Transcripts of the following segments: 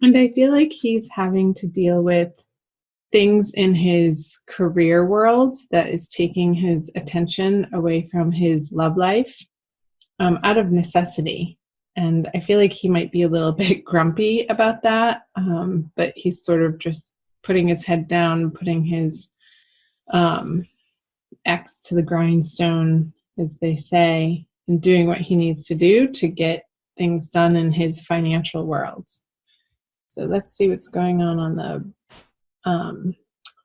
And I feel like he's having to deal with things in his career world that is taking his attention away from his love life, out of necessity. And I feel like he might be a little bit grumpy about that, but he's sort of just putting his head down, putting his um, axe to the grindstone, as they say, and doing what he needs to do to get things done in his financial world. So let's see what's going on the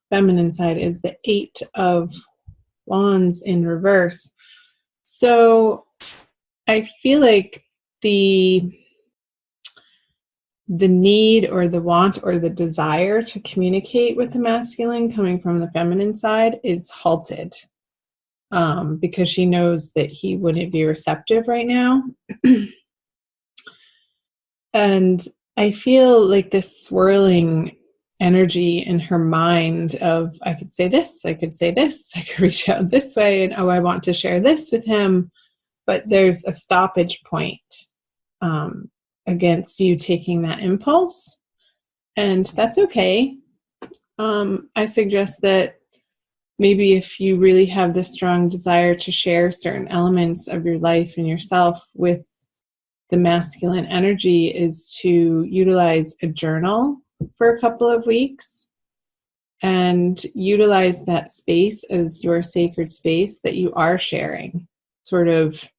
feminine side is the Eight of Wands in reverse. So I feel like the need or the want or the desire to communicate with the masculine coming from the feminine side is halted, because she knows that he wouldn't be receptive right now. And I feel like this swirling energy in her mind of, I could say this, I could say this, I could reach out this way, and I want to share this with him. But there's a stoppage point against you taking that impulse. And that's okay. I suggest that maybe if you really have this strong desire to share certain elements of your life and yourself with the masculine energy, is to utilize a journal for a couple of weeks and utilize that space as your sacred space that you are sharing, sort of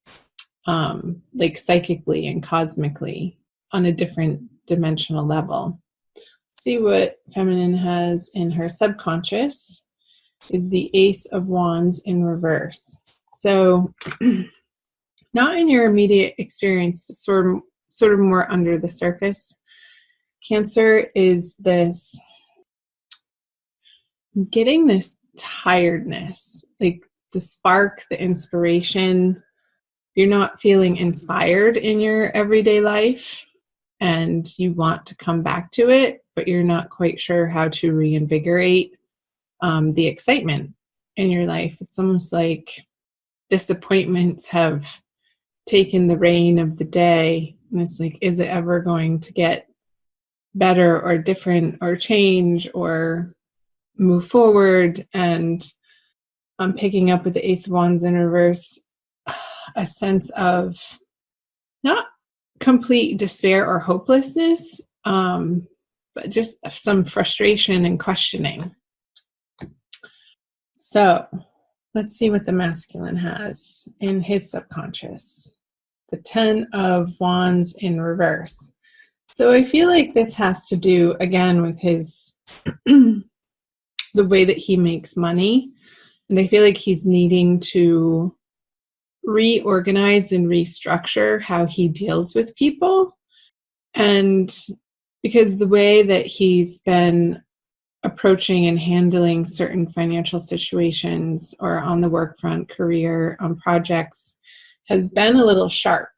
like psychically and cosmically on a different dimensional level. See what feminine has in her subconscious is the Ace of Wands in reverse. So not in your immediate experience, but sort of more under the surface. Cancer is this getting this tiredness, like the spark, the inspiration. You're not feeling inspired in your everyday life and you want to come back to it, but you're not quite sure how to reinvigorate the excitement in your life. It's almost like disappointments have taken the reign of the day. And it's like, is it ever going to get better or different or change or move forward? And I'm picking up with the Ace of Wands in reverse a sense of not complete despair or hopelessness, but just some frustration and questioning. So let's see what the masculine has in his subconscious. The Ten of Wands in reverse. So I feel like this has to do, again, with his the way that he makes money. And I feel like he's needing to reorganize and restructure how he deals with people. And because the way that he's been approaching and handling certain financial situations or on the work front, career, on projects, has been a little sharp.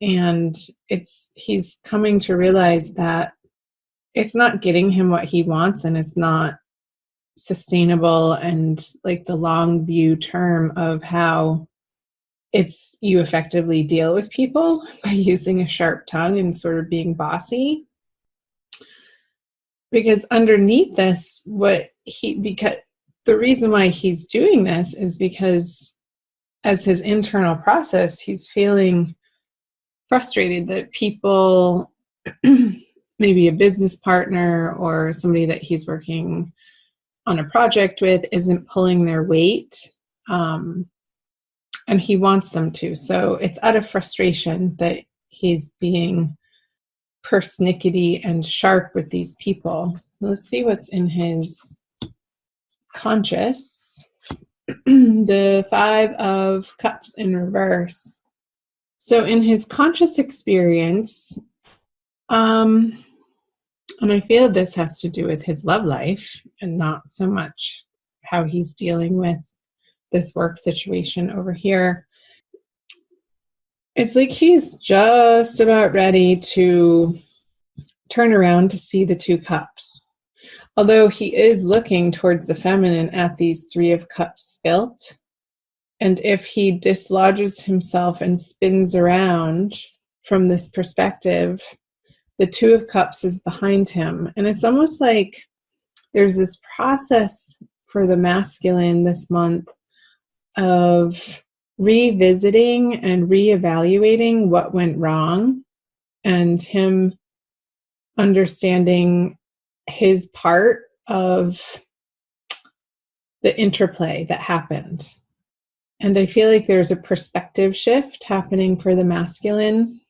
And he's coming to realize that it's not getting him what he wants, and it's not sustainable and like the long view term of how you effectively deal with people by using a sharp tongue and sort of being bossy. Because underneath this, because the reason why he's doing this is because as his internal process, he's feeling frustrated that people, maybe a business partner or somebody that he's working on a project with, isn't pulling their weight. And he wants them to. So it's out of frustration that he's being persnickety and sharp with these people. Let's see what's in his conscious. The Five of Cups in reverse. So in his conscious experience, and I feel this has to do with his love life and not so much how he's dealing with this work situation over here. It's like he's just about ready to turn around to see the Two Cups. Although he is looking towards the feminine at these Three of Cups spilt. And if he dislodges himself and spins around from this perspective the Two of Cups is behind him. And it's almost like there's this process for the masculine this month of revisiting and reevaluating what went wrong, and him understanding his part of the interplay that happened. And I feel like there's a perspective shift happening for the masculine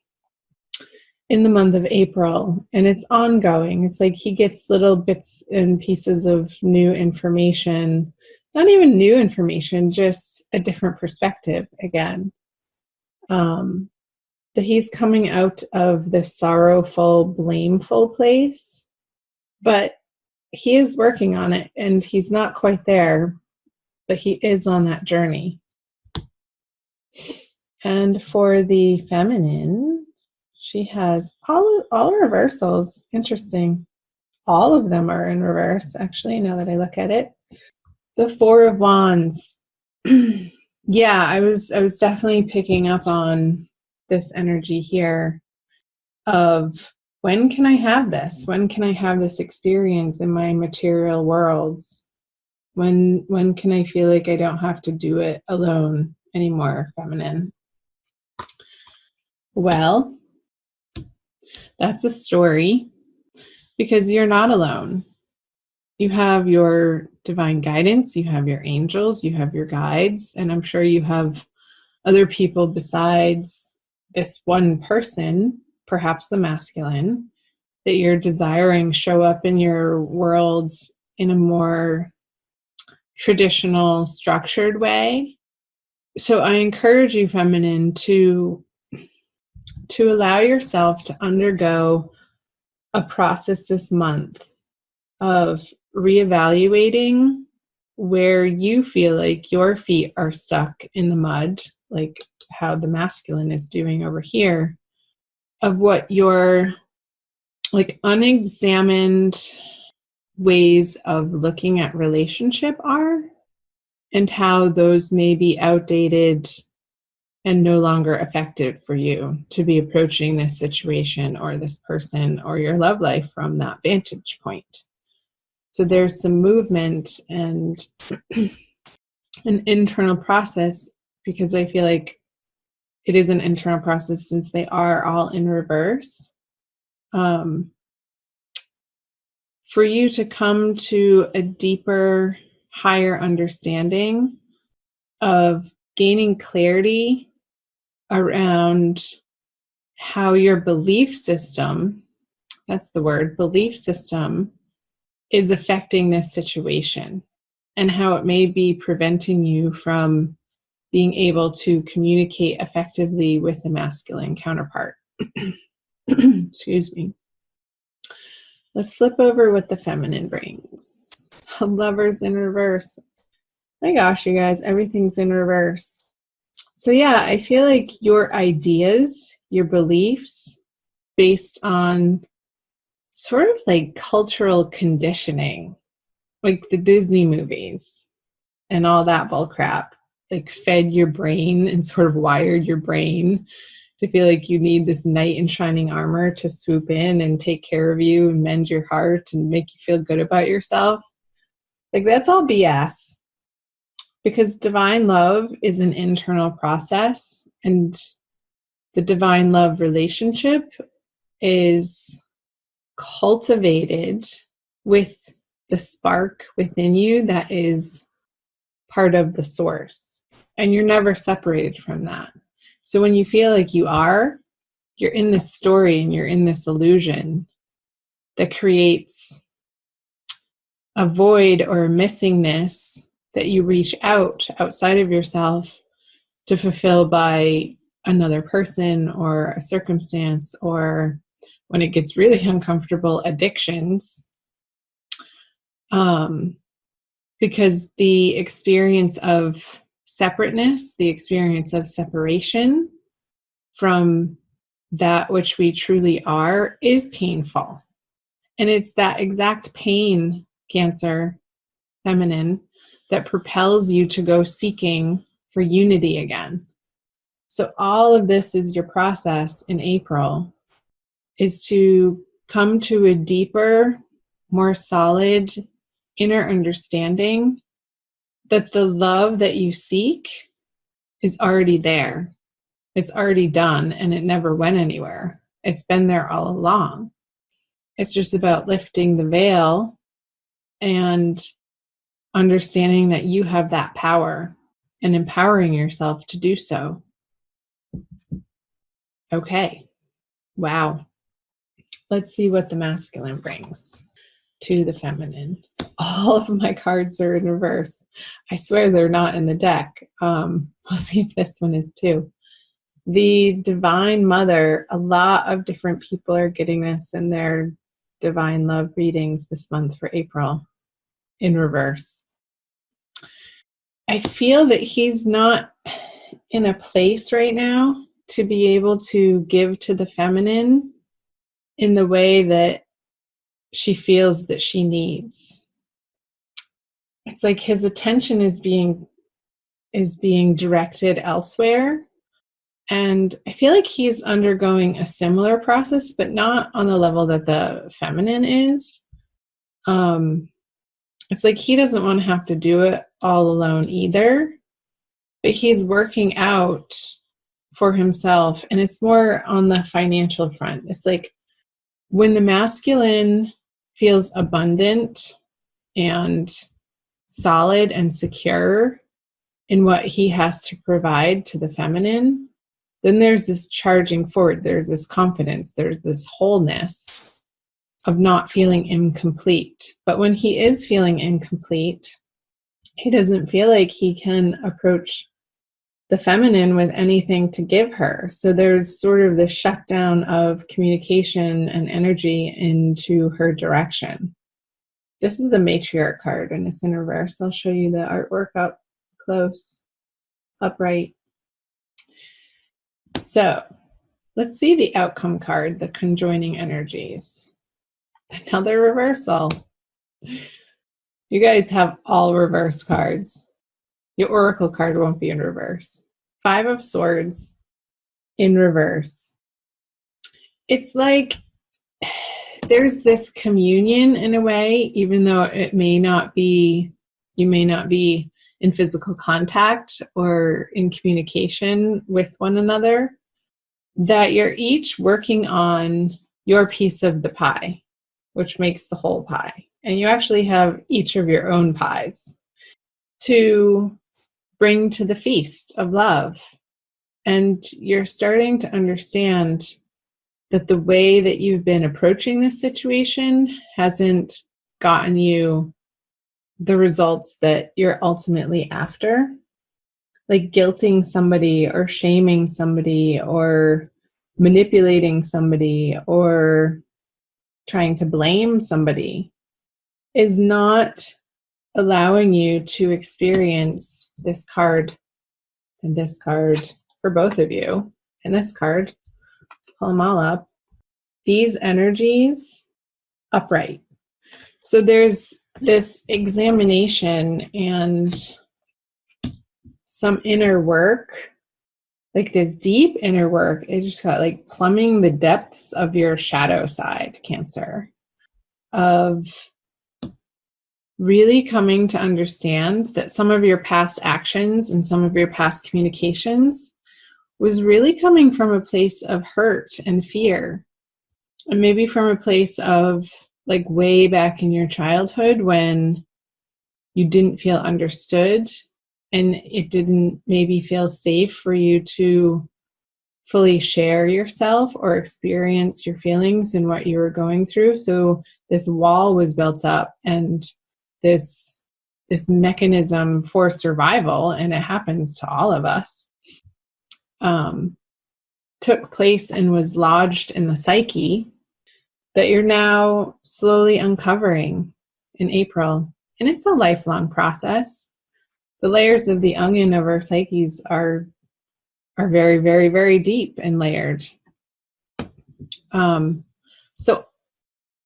in the month of April, and it's ongoing. It's like he gets little bits and pieces of new information, not even new information, just a different perspective again. That he's coming out of this sorrowful, blameful place, but he is working on it, and he's not quite there, but he is on that journey. And for the feminine, she has all reversals. Interesting. All of them are in reverse, actually, now that I look at it. The Four of Wands. Yeah, I was definitely picking up on this energy here of, when can I have this? When can I have this experience in my material worlds? When can I feel like I don't have to do it alone anymore, feminine? Well, that's a story, because you're not alone. You have your divine guidance, you have your angels, you have your guides, and I'm sure you have other people besides this one person, perhaps the masculine, that you're desiring show up in your worlds in a more traditional, structured way. So I encourage you, feminine, to allow yourself to undergo a process this month of reevaluating where you feel like your feet are stuck in the mud, like how the masculine is doing over here, of what your like unexamined ways of looking at relationship are, and how those may be outdated and no longer effective for you to be approaching this situation or this person or your love life from that vantage point. So there's some movement and an internal process, because I feel like it is an internal process since they are all in reverse. For you to come to a deeper, higher understanding of gaining clarity around how your belief system, that's the word, belief system, is affecting this situation, and how it may be preventing you from being able to communicate effectively with the masculine counterpart. Excuse me. Let's flip over what the feminine brings. Lovers in reverse. My gosh, you guys, everything's in reverse. So yeah, I feel like your ideas, your beliefs, based on sort of like cultural conditioning, like the Disney movies and all that bullcrap, like fed your brain and sort of wired your brain to feel like you need this knight in shining armor to swoop in and take care of you and mend your heart and make you feel good about yourself. Like, that's all BS. Because divine love is an internal process, and the divine love relationship is cultivated with the spark within you that is part of the source. And you're never separated from that. So when you feel like you're in this story and you're in this illusion that creates a void or a missingness that you reach outside of yourself to fulfill by another person or a circumstance, or when it gets really uncomfortable, addictions. Because the experience of separateness, the experience of separation from that which we truly are, is painful. And it's that exact pain, Cancer, feminine, that propels you to go seeking for unity again. So all of this is your process in April is to come to a deeper, more solid inner understanding that the love that you seek is already there. It's already done, and it never went anywhere. It's been there all along. It's just about lifting the veil and understanding that you have that power and empowering yourself to do so. Okay. Wow. Let's see what the masculine brings to the feminine. All of my cards are in reverse. I swear they're not in the deck. We'll see if this one is too. The Divine Mother, a lot of different people are getting this in their Divine Love readings this month for April in reverse. I feel that he's not in a place right now to be able to give to the feminine in the way that she feels that she needs. It's like his attention is being directed elsewhere. And I feel like he's undergoing a similar process, but not on the level that the feminine is. It's like he doesn't want to have to do it all alone either, but he's working out for himself. And it's more on the financial front. It's like when the masculine feels abundant and solid and secure in what he has to provide to the feminine, then there's this charging forward, there's this confidence, there's this wholeness of not feeling incomplete. But when he is feeling incomplete, he doesn't feel like he can approach the feminine with anything to give her. So there's sort of this shutdown of communication and energy into her direction. This is the matriarch card, and it's in reverse. I'll show you the artwork up close, upright. So let's see the outcome card, the conjoining energies. Another reversal. You guys have all reverse cards. Your oracle card won't be in reverse. 5 of Swords in reverse. It's like there's this communion in a way, even though you may not be in physical contact or in communication with one another, that you're each working on your piece of the pie, which makes the whole pie. And you actually have each of your own pies to bring to the feast of love. And you're starting to understand that the way that you've been approaching this situation hasn't gotten you the results that you're ultimately after. Like guilting somebody or shaming somebody or manipulating somebody or trying to blame somebody is not allowing you to experience this card and this card for both of you. And this card, let's pull them all up. These energies upright. So there's this examination and some inner work, like this deep inner work. It just got like plumbing the depths of your shadow side, Cancer, of really coming to understand that some of your past actions and some of your past communications was really coming from a place of hurt and fear. And maybe from a place of like way back in your childhood when you didn't feel understood and it didn't maybe feel safe for you to fully share yourself or experience your feelings and what you were going through. So this wall was built up and this mechanism for survival, and it happens to all of us, took place and was lodged in the psyche that you're now slowly uncovering in April. And it's a lifelong process. The layers of the onion of our psyches are very, very, very deep and layered. So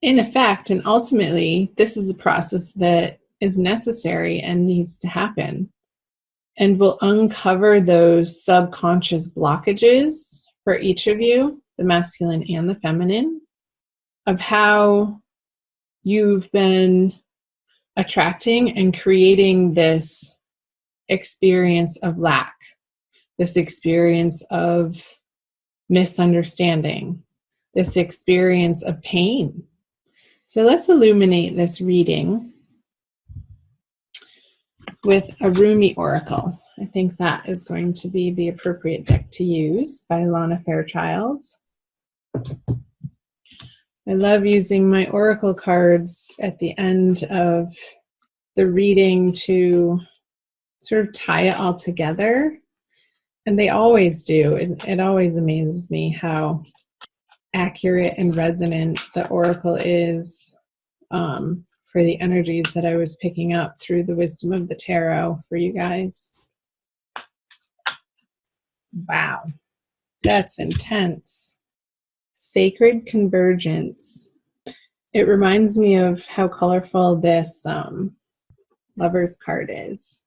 in effect, and ultimately, this is a process that is necessary and needs to happen and will uncover those subconscious blockages for each of you the masculine and the feminine, of how you've been attracting and creating this experience of lack, this experience of misunderstanding, this experience of pain. So let's illuminate this reading with a Rumi Oracle. I think that is going to be the appropriate deck to use by Lana Fairchild. I love using my Oracle cards at the end of the reading to sort of tie it all together. And they always do. It always amazes me how accurate and resonant the Oracle is for the energies that I was picking up through the wisdom of the tarot for you guys. Wow, that's intense. Sacred convergence. It reminds me of how colorful this Lover's card is.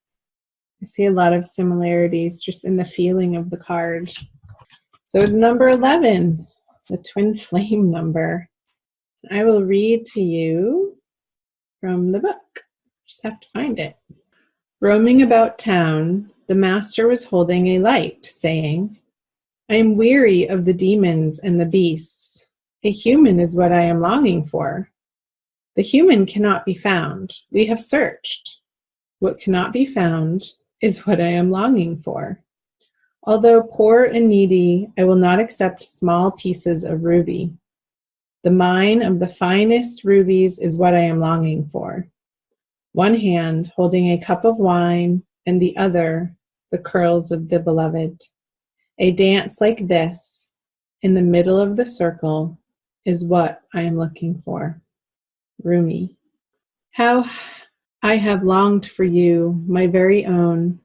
I see a lot of similarities just in the feeling of the card. So it's number 11, the twin flame number. I will read to you from the book. Just have to find it. Roaming about town, the master was holding a light, saying, I am weary of the demons and the beasts. A human is what I am longing for. The human cannot be found. We have searched. What cannot be found is what I am longing for. Although poor and needy, I will not accept small pieces of ruby. The mine of the finest rubies is what I am longing for. One hand holding a cup of wine, and the other the curls of the beloved. A dance like this, in the middle of the circle, is what I am looking for. Rumi. How I have longed for you, my very own.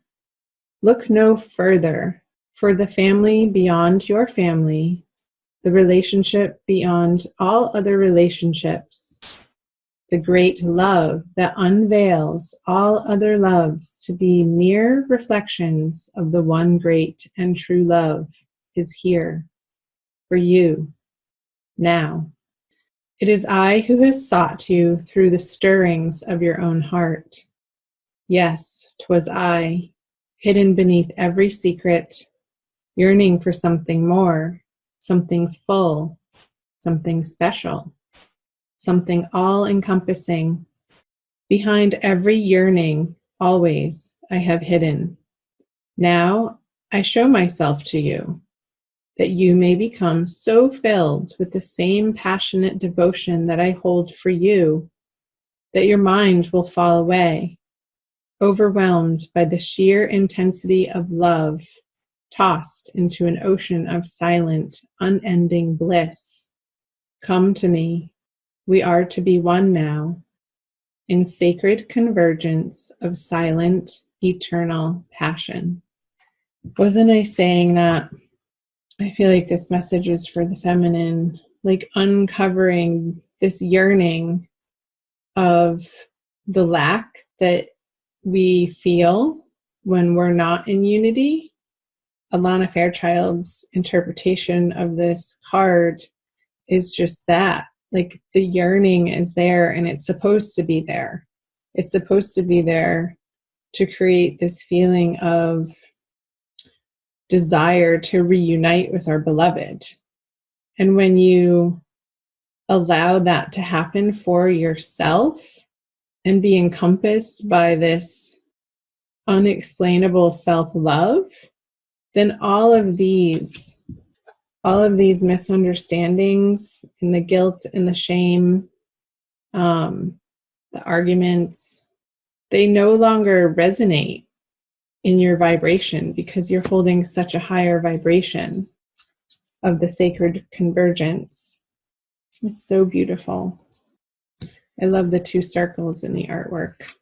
Look no further, for the family beyond your family, the relationship beyond all other relationships, the great love that unveils all other loves to be mere reflections of the one great and true love, is here for you now. It is I who has sought you through the stirrings of your own heart. Yes, 'twas I, hidden beneath every secret, yearning for something more, something full, something special, something all-encompassing. Behind every yearning, always, I have hidden. Now I show myself to you, that you may become so filled with the same passionate devotion that I hold for you, that your mind will fall away, overwhelmed by the sheer intensity of love, tossed into an ocean of silent, unending bliss. Come to me. We are to be one now, in sacred convergence of silent, eternal passion. Wasn't I saying that? I feel like this message is for the feminine, like uncovering this yearning of the lack that we feel when we're not in unity. Alana Fairchild's interpretation of this card is just that. Like the yearning is there and it's supposed to be there. It's supposed to be there to create this feeling of desire to reunite with our beloved. And when you allow that to happen for yourself and be encompassed by this unexplainable self-love, then all of these misunderstandings and the guilt and the shame, the arguments, they no longer resonate in your vibration because you're holding such a higher vibration of the sacred convergence. It's so beautiful. I love the two circles in the artwork.